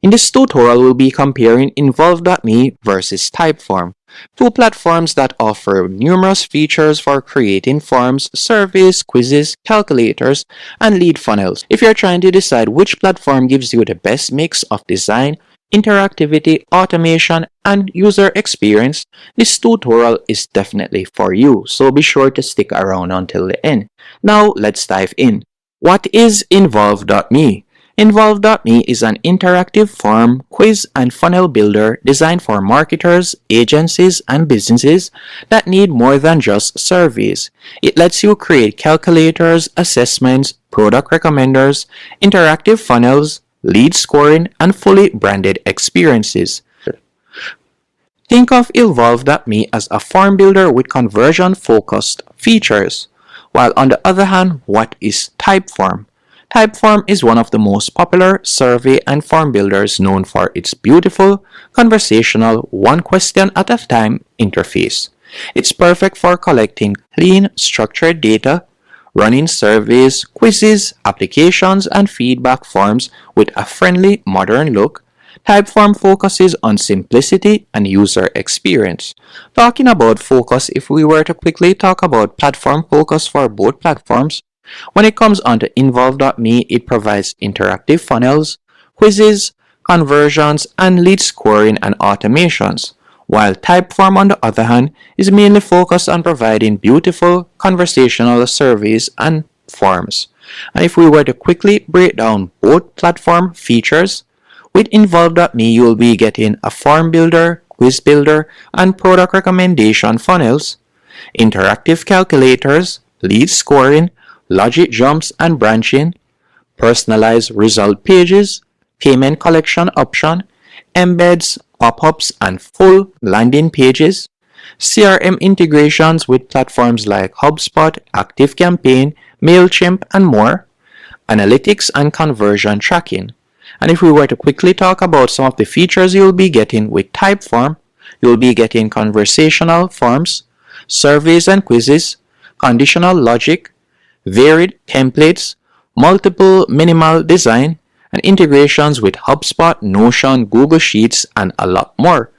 In this tutorial, we'll be comparing Involve.me versus Typeform, two platforms that offer numerous features for creating forms, surveys, quizzes, calculators, and lead funnels. If you're trying to decide which platform gives you the best mix of design, interactivity, automation, and user experience, this tutorial is definitely for you, so be sure to stick around until the end. Now, let's dive in. What is Involve.me? Involve.me is an interactive form, quiz, and funnel builder designed for marketers, agencies, and businesses that need more than just surveys. It lets you create calculators, assessments, product recommenders, interactive funnels, lead scoring, and fully branded experiences. Think of Involve.me as a form builder with conversion-focused features. While on the other hand, what is Typeform? Typeform is one of the most popular survey and form builders known for its beautiful, conversational, one question at a time interface. It's perfect for collecting clean, structured data, running surveys, quizzes, applications, and feedback forms with a friendly, modern look. Typeform focuses on simplicity and user experience. Talking about focus, if we were to quickly talk about platform focus for both platforms, when it comes onto Involve.me, it provides interactive funnels, quizzes, conversions, and lead scoring and automations, while Typeform, on the other hand, is mainly focused on providing beautiful conversational surveys and forms. And if we were to quickly break down both platform features, with Involve.me, you will be getting a form builder, quiz builder, and product recommendation funnels, interactive calculators, lead scoring, logic jumps and branching, personalized result pages, payment collection option, embeds, pop-ups, and full landing pages, CRM integrations with platforms like HubSpot, ActiveCampaign, MailChimp, and more, analytics and conversion tracking. And if we were to quickly talk about some of the features you'll be getting with Typeform, you'll be getting conversational forms, surveys and quizzes, conditional logic, varied templates, multiple minimal design, and integrations with HubSpot, Notion, Google Sheets, and a lot more.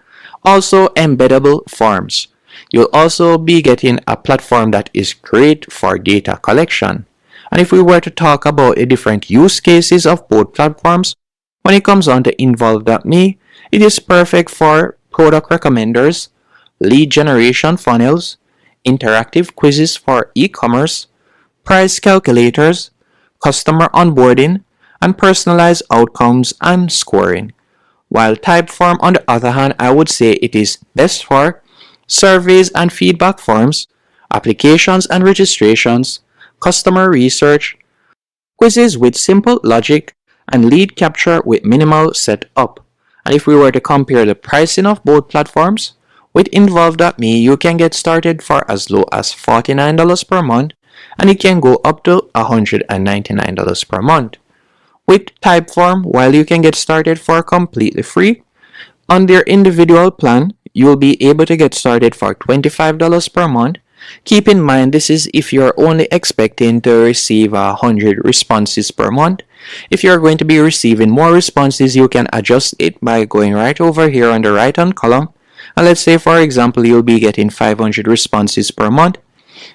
Also, embeddable forms. You'll also be getting a platform that is great for data collection. And if we were to talk about the different use cases of both platforms, when it comes on to Involve.me, it is perfect for product recommenders, lead generation funnels, interactive quizzes for e-commerce, price calculators, customer onboarding, and personalized outcomes and scoring. While Typeform, on the other hand, I would say it is best for surveys and feedback forms, applications and registrations, customer research, quizzes with simple logic, and lead capture with minimal setup. And if we were to compare the pricing of both platforms, with Involve.me, you can get started for as low as $49 per month, and it can go up to $199 per month. With Typeform, while you can get started for completely free, on their individual plan, you'll be able to get started for $25 per month. Keep in mind, this is if you're only expecting to receive 100 responses per month. If you're going to be receiving more responses, you can adjust it by going right over here on the right hand column. And let's say, for example, you'll be getting 500 responses per month.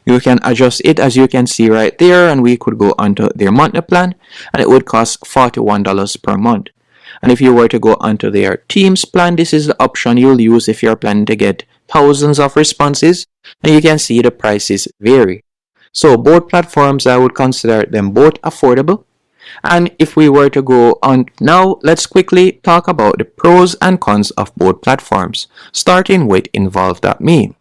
You can adjust it as you can see right there, and we could go onto their monthly plan, and it would cost $41 per month. And if you were to go onto their Teams plan, this is the option you'll use if you're planning to get thousands of responses, and you can see the prices vary. So both platforms, I would consider them both affordable. And if we were to go on now, let's quickly talk about the pros and cons of both platforms, starting with Involve.me.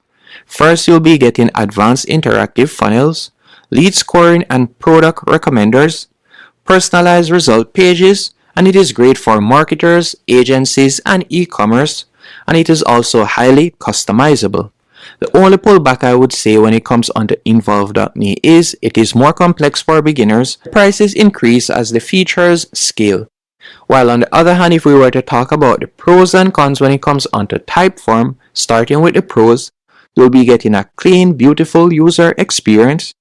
First, you'll be getting advanced interactive funnels, lead scoring and product recommenders, personalized result pages, and it is great for marketers, agencies, and e-commerce, and it is also highly customizable. The only pullback I would say when it comes onto Involve.me is it is more complex for beginners. Prices increase as the features scale. While on the other hand, if we were to talk about the pros and cons when it comes onto Typeform, starting with the pros, you'll be getting a clean, beautiful user experience,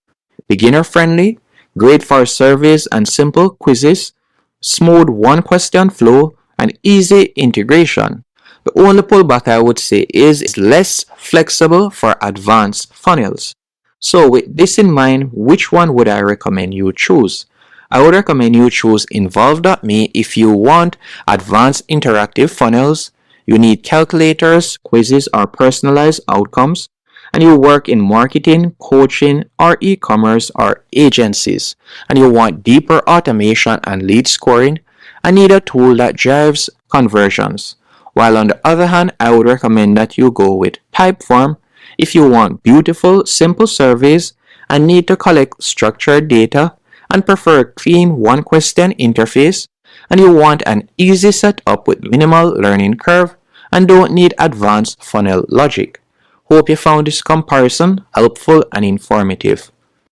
beginner friendly, great for surveys and simple quizzes, smooth one question flow, and easy integration. The only pullback I would say is less flexible for advanced funnels. So with this in mind, which one would I recommend you choose? I would recommend you choose Involve.me if you want advanced interactive funnels, you need calculators, quizzes, or personalized outcomes, and you work in marketing, coaching, or e-commerce or agencies, and you want deeper automation and lead scoring, and need a tool that drives conversions. While on the other hand, I would recommend that you go with Typeform if you want beautiful, simple surveys and need to collect structured data and prefer a clean one-question interface, and you want an easy setup with minimal learning curve and don't need advanced funnel logic. Hope you found this comparison helpful and informative.